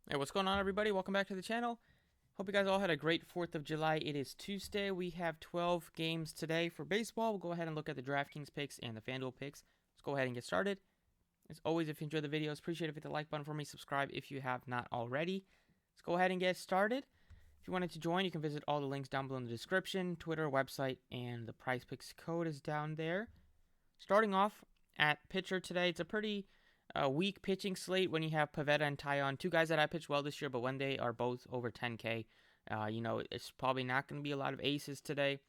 Hey, what's going on, everybody? Welcome back to the channel. Hope you guys all had a great 4th of July. It is Tuesday. We have 12 games today for baseball. We'll go ahead and look at the DraftKings picks and the FanDuel picks. Let's go ahead and get started. As always, if you enjoy the videos, appreciate it if you hit the like button for me. Subscribe if you have not already. Let's go ahead and get started. If you wanted to join, you can visit all the links down below in the description. Twitter, website, and the Prizepicks code is down there. Starting off at pitcher today, it's a pretty weak pitching slate when you have Pavetta and Tyon, two guys that I pitched well this year, but when they are both over 10K, it's probably not going to be a lot of aces today.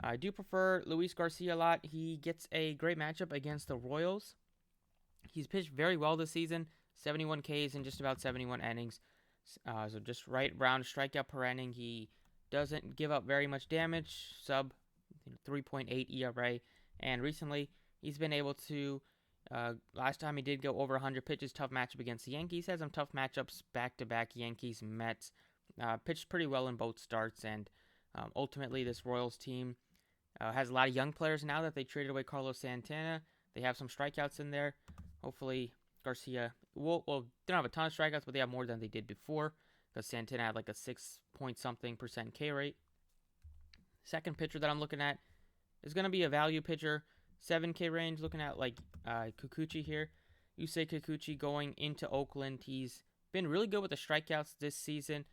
I do prefer Luis Garcia a lot. He gets a great matchup against the Royals. He's pitched very well this season, 71 Ks in just about 71 innings. So just right around strikeout per inning. He doesn't give up very much damage, sub 3.8 ERA, and recently he's been able to. Last time he did go over 100 pitches, tough matchup against the Yankees. Had some tough matchups back-to-back, Yankees, Mets. Pitched pretty well in both starts, and ultimately this Royals team has a lot of young players now that they traded away Carlos Santana. They have some strikeouts in there. Hopefully Garcia they don't have a ton of strikeouts, but they have more than they did before because Santana had like a 6-point-something% K rate. Second pitcher that I'm looking at is going to be a value pitcher, 7K range, looking at like Kikuchi here. Yusei Kikuchi going into Oakland. He's been really good with the strikeouts this season.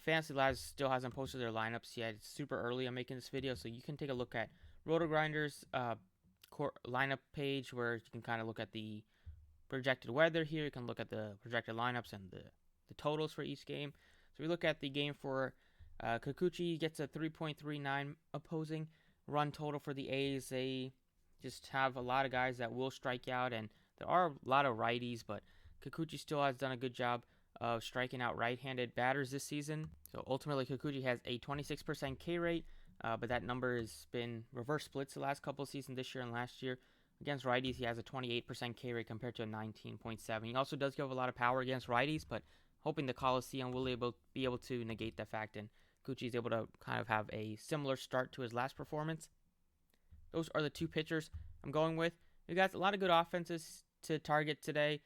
Fantasy Labs still hasn't posted their lineups yet. It's super early. I'm making this video, so you can take a look at RotoGrinders lineup page where you can kind of look at the projected weather here. You can look at the projected lineups and the totals for each game. So we look at the game for Kikuchi. Gets a 3.39 opposing run total for the A's. They just have a lot of guys that will strike out, and there are a lot of righties, but Kikuchi still has done a good job of striking out right-handed batters this season. So ultimately, Kikuchi has a 26% K rate, but that number has been reverse splits the last couple of seasons, this year and last year. Against righties, he has a 28% K rate compared to a 19.7. He also does give a lot of power against righties, but hoping the Coliseum will be able to negate the fact, and Kikuchi is able to kind of have a similar start to his last performance. Those are the two pitchers I'm going with. You got a lot of good offenses to target today.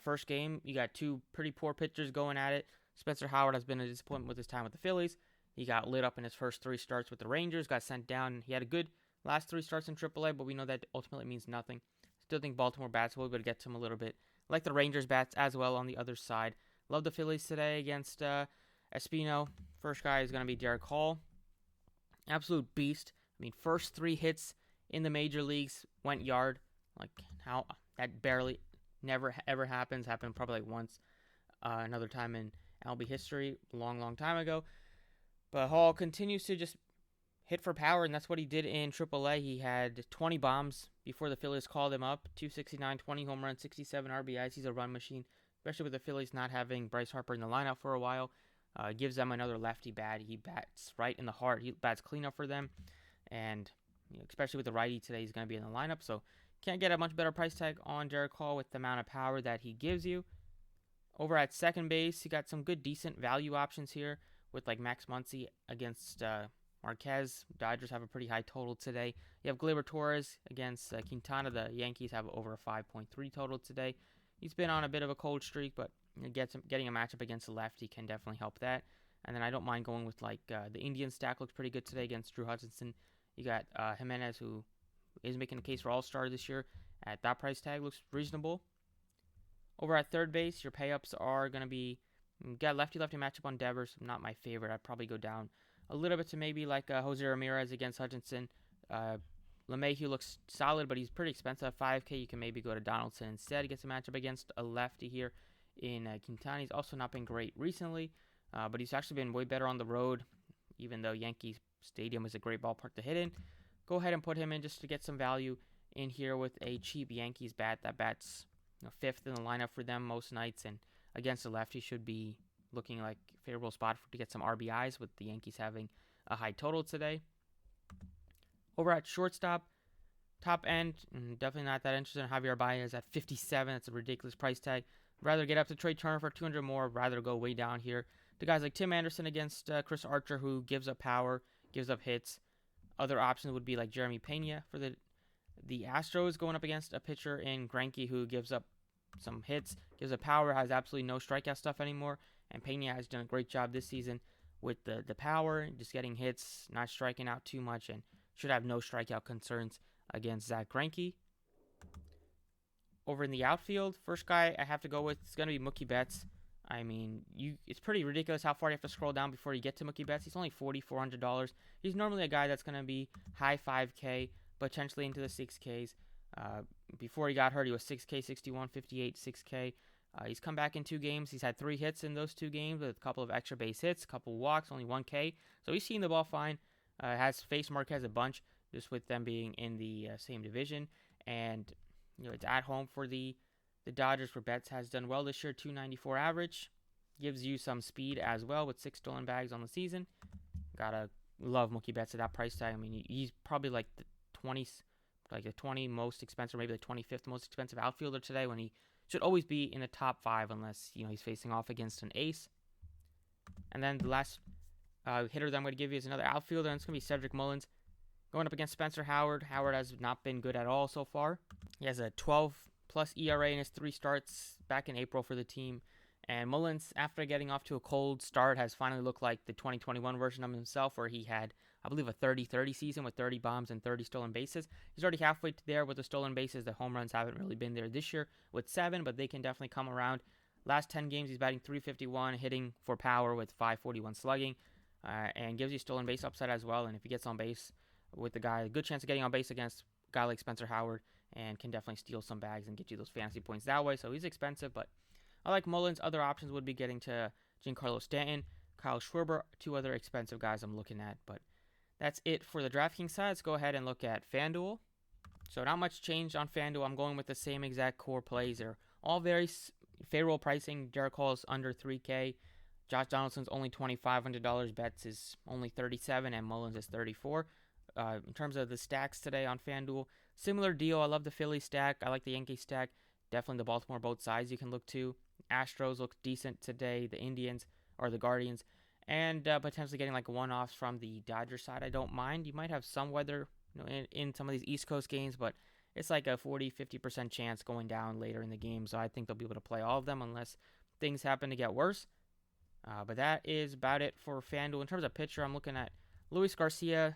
First game, you got two pretty poor pitchers going at it. Spencer Howard has been a disappointment with his time with the Phillies. He got lit up in his first 3 starts with the Rangers, got sent down. He had a good last 3 starts in AAA, but we know that ultimately means nothing. Still think Baltimore bats will be able to get to him a little bit. Like the Rangers bats as well on the other side. Love the Phillies today against Espino. First guy is going to be Derek Hall. Absolute beast. I mean, first 3 hits in the major leagues went yard. Like, how that barely never ever happens. Happened probably like once, another time in MLB history, a long time ago. But Hall continues to just hit for power, and that's what he did in AAA. He had 20 bombs before the Phillies called him up. 269, 20 home runs, 67 RBIs. He's a run machine, especially with the Phillies not having Bryce Harper in the lineup for a while. Gives them another lefty bat. He bats right in the heart. He bats clean up for them, and especially with the righty today, he's going to be in the lineup. So can't get a much better price tag on Derek Hall with the amount of power that he gives you. Over at second base, you got some good, decent value options here with like Max Muncy against Marquez. Dodgers have a pretty high total today. You have Gleyber Torres against Quintana. The Yankees have over a 5.3 total today. He's been on a bit of a cold streak, but getting a matchup against the lefty can definitely help that. And then I don't mind going with like the Indian stack looks pretty good today against Drew Hutchinson. You got Jimenez, who is making a case for All-Star this year. At that price tag, looks reasonable. Over at third base, your payups are going to be got lefty-lefty matchup on Devers. Not my favorite. I'd probably go down a little bit to maybe like Jose Ramirez against Hutchinson. LeMahieu looks solid, but he's pretty expensive at 5K. You can maybe go to Donaldson instead. He gets a matchup against a lefty here in Quintana. He's also not been great recently, but he's actually been way better on the road, even though Yankee Stadium is a great ballpark to hit in. Go ahead and put him in just to get some value in here with a cheap Yankees bat that bats 5th in the lineup for them most nights, and against the lefty should be looking like a favorable spot to get some RBIs with the Yankees having a high total today. Over at shortstop, top end, definitely not that interested in Javier Baez at 57. That's a ridiculous price tag. Rather get up to Trey Turner for 200 more. Rather go way down here to guys like Tim Anderson against Chris Archer, who gives up power, gives up hits. Other options would be like Jeremy Pena for the Astros, going up against a pitcher in Greinke who gives up some hits, gives a power, has absolutely no strikeout stuff anymore. And Pena has done a great job this season with the power, just getting hits, not striking out too much, and should have no strikeout concerns against Zach Greinke. Over in the outfield, first guy I have to go with is going to be Mookie Betts. I mean, it's pretty ridiculous how far you have to scroll down before you get to Mookie Betts. He's only $4,400. He's normally a guy that's going to be high 5K, potentially into the 6Ks. Before he got hurt, he was 6K, 61, 58, 6K. He's come back in 2 games. He's had 3 hits in those 2 games with a couple of extra base hits, a couple walks, only 1K. So he's seen the ball fine. Has faced Marquez a bunch, just with them being in the same division. And it's at home for the Dodgers, where Betts has done well this year, 294 average. Gives you some speed as well with 6 stolen bags on the season. Gotta love Mookie Betts at that price tag. I mean, he's probably like the 20 most expensive, maybe the 25th most expensive outfielder today, when he should always be in the top 5 unless he's facing off against an ace. And then the last hitter that I'm going to give you is another outfielder, and it's going to be Cedric Mullins. Going up against Spencer Howard. Howard has not been good at all so far. He has a 12-plus ERA in his 3 starts back in April for the team. And Mullins, after getting off to a cold start, has finally looked like the 2021 version of himself, where he had, I believe, a 30-30 season with 30 bombs and 30 stolen bases. He's already halfway there with the stolen bases. The home runs haven't really been there this year with 7, but they can definitely come around. Last 10 games, he's batting .351, hitting for power with .541 slugging, and gives you stolen base upside as well. And if he gets on base with the guy, a good chance of getting on base against a guy like Spencer Howard, and can definitely steal some bags and get you those fantasy points that way. So he's expensive, but I like Mullins. Other options would be getting to Giancarlo Stanton, Kyle Schwarber, 2 other expensive guys I'm looking at. But that's it for the DraftKings side. Let's go ahead and look at FanDuel. So not much change on FanDuel. I'm going with the same exact core plays. They're all very favorable pricing. Derek Hall is under 3K. Josh Donaldson's only $2,500. Betts is only $37, and Mullins is $34. In terms of the stacks today on FanDuel, similar deal. I love the Philly stack. I like the Yankee stack. Definitely the Baltimore both sides you can look to. Astros look decent today. The Indians or the Guardians. And potentially getting like one-offs from the Dodgers side. I don't mind. You might have some weather in some of these East Coast games, but it's like a 40-50% chance going down later in the game. So I think they'll be able to play all of them unless things happen to get worse. But that is about it for FanDuel. In terms of pitcher, I'm looking at Luis Garcia.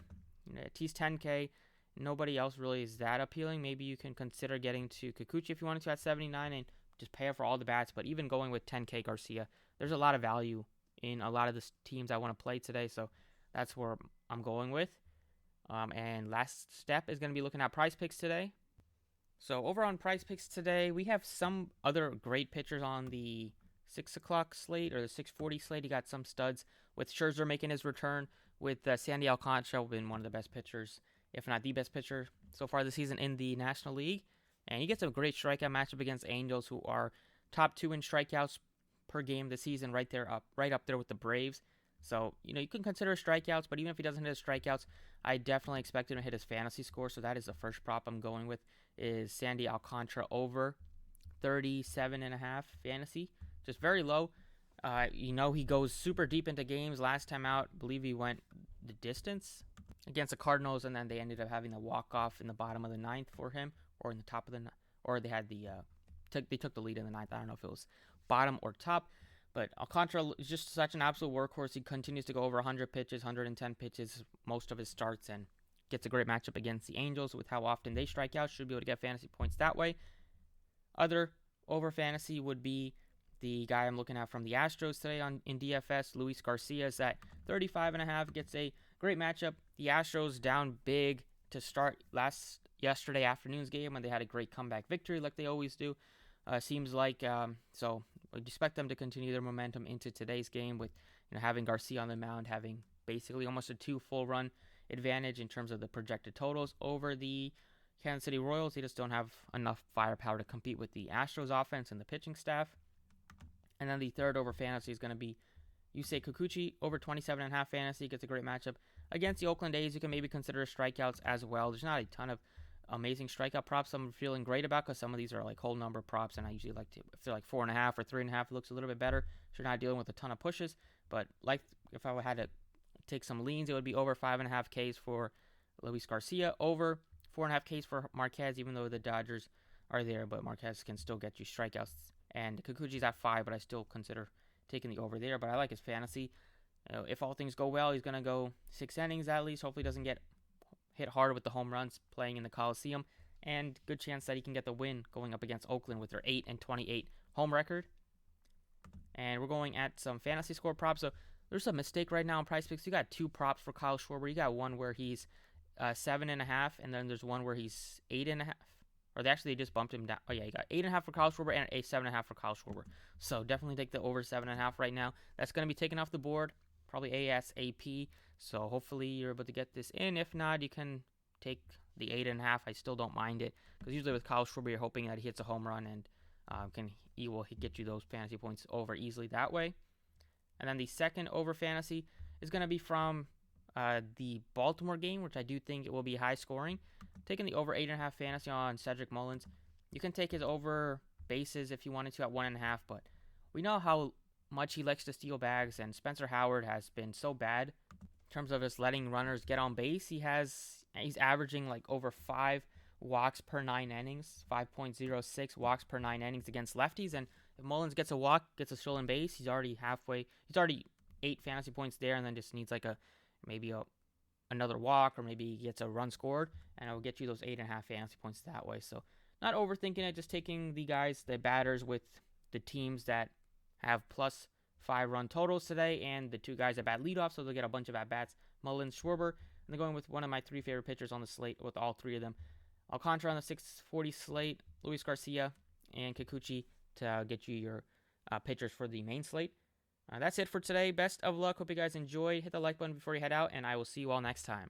He's 10K. Nobody else really is that appealing. Maybe you can consider getting to Kikuchi if you wanted to at 79 and just pay up for all the bats. But even going with 10K Garcia, there's a lot of value in a lot of the teams I want to play today. So that's where I'm going with. And last step is going to be looking at Prizepicks today. So over on Prizepicks today, we have some other great pitchers on the 6 o'clock slate or the 6:40 slate. You got some studs with Scherzer making his return, with Sandy Alcantara been one of the best pitchers, if not the best pitcher so far this season in the National League. And he gets a great strikeout matchup against Angels, who are top 2 in strikeouts per game this season, right up there with the Braves. So, you can consider strikeouts, but even if he doesn't hit his strikeouts, I definitely expect him to hit his fantasy score. So that is the first prop I'm going with, is Sandy Alcantara over 37.5 fantasy. Just very low. He goes super deep into games. Last time out, I believe he went the distance against the Cardinals, and then they ended up having a walk-off in the bottom of the 9th for him, or in the top of the, or they had they took the lead in the 9th. I don't know if it was bottom or top, but Alcantara is just such an absolute workhorse. He continues to go over 100 pitches, 110 pitches, most of his starts, and gets a great matchup against the Angels with how often they strike out. Should be able to get fantasy points that way. Other over fantasy would be the guy I'm looking at from the Astros today in DFS, Luis Garcia, is at 35.5. Gets a great matchup. The Astros down big to start yesterday afternoon's game when they had a great comeback victory like they always do. Seems like so I expect them to continue their momentum into today's game with having Garcia on the mound, having basically almost a 2 full run advantage in terms of the projected totals over the Kansas City Royals. They just don't have enough firepower to compete with the Astros offense and the pitching staff. And then the third over fantasy is going to be Yusei Kikuchi over 27.5 fantasy. Gets a great matchup against the Oakland A's. You can maybe consider strikeouts as well. There's not a ton of amazing strikeout props I'm feeling great about, because some of these are like whole number props, and I usually like to, if they're like 4.5 or 3.5, it looks a little bit better. So you're not dealing with a ton of pushes. But like if I had to take some leans, it would be over 5.5 Ks for Luis Garcia, over 4.5 Ks for Marquez, even though the Dodgers are there, but Marquez can still get you strikeouts. And Kikuchi's at 5, but I still consider taking the over there. But I like his fantasy. If all things go well, he's going to go 6 innings at least. Hopefully doesn't get hit hard with the home runs playing in the Coliseum. And good chance that he can get the win going up against Oakland with their 8-28 home record. And we're going at some fantasy score props. So there's a mistake right now in Prizepicks. You got 2 props for Kyle Schwarber. You got one where he's 7.5, and then there's one where he's 8.5. Or they just bumped him down. Oh yeah, you got 8.5 for Kyle Schwarber and a 7.5 for Kyle Schwarber. So definitely take the over 7.5 right now. That's going to be taken off the board, probably ASAP. So hopefully you're able to get this in. If not, you can take the 8.5. I still don't mind it, because usually with Kyle Schwarber, you're hoping that he hits a home run and he will get you those fantasy points over easily that way. And then the second over fantasy is going to be from the Baltimore game, which I do think it will be high scoring. Taking the over 8.5 fantasy on Cedric Mullins. You can take his over bases if you wanted to at 1.5, but we know how much he likes to steal bags, and Spencer Howard has been so bad in terms of just letting runners get on base. He's averaging like over 5 walks per 9 innings, 5.06 walks per 9 innings against lefties. And if Mullins gets a walk, gets a stolen base, he's already 8 fantasy points there, and then just needs like another walk, or maybe he gets a run scored, and it will get you those 8.5 fantasy points that way. So not overthinking it, just taking the batters with the teams that have plus 5 run totals today, and the 2 guys that bat leadoff, so they'll get a bunch of at-bats, Mullins, Schwarber, and they're going with one of my 3 favorite pitchers on the slate with all 3 of them. Alcantara on the 640 slate, Luis Garcia, and Kikuchi to get you your pitchers for the main slate. That's it for today. Best of luck. Hope you guys enjoyed. Hit the like button before you head out, and I will see you all next time.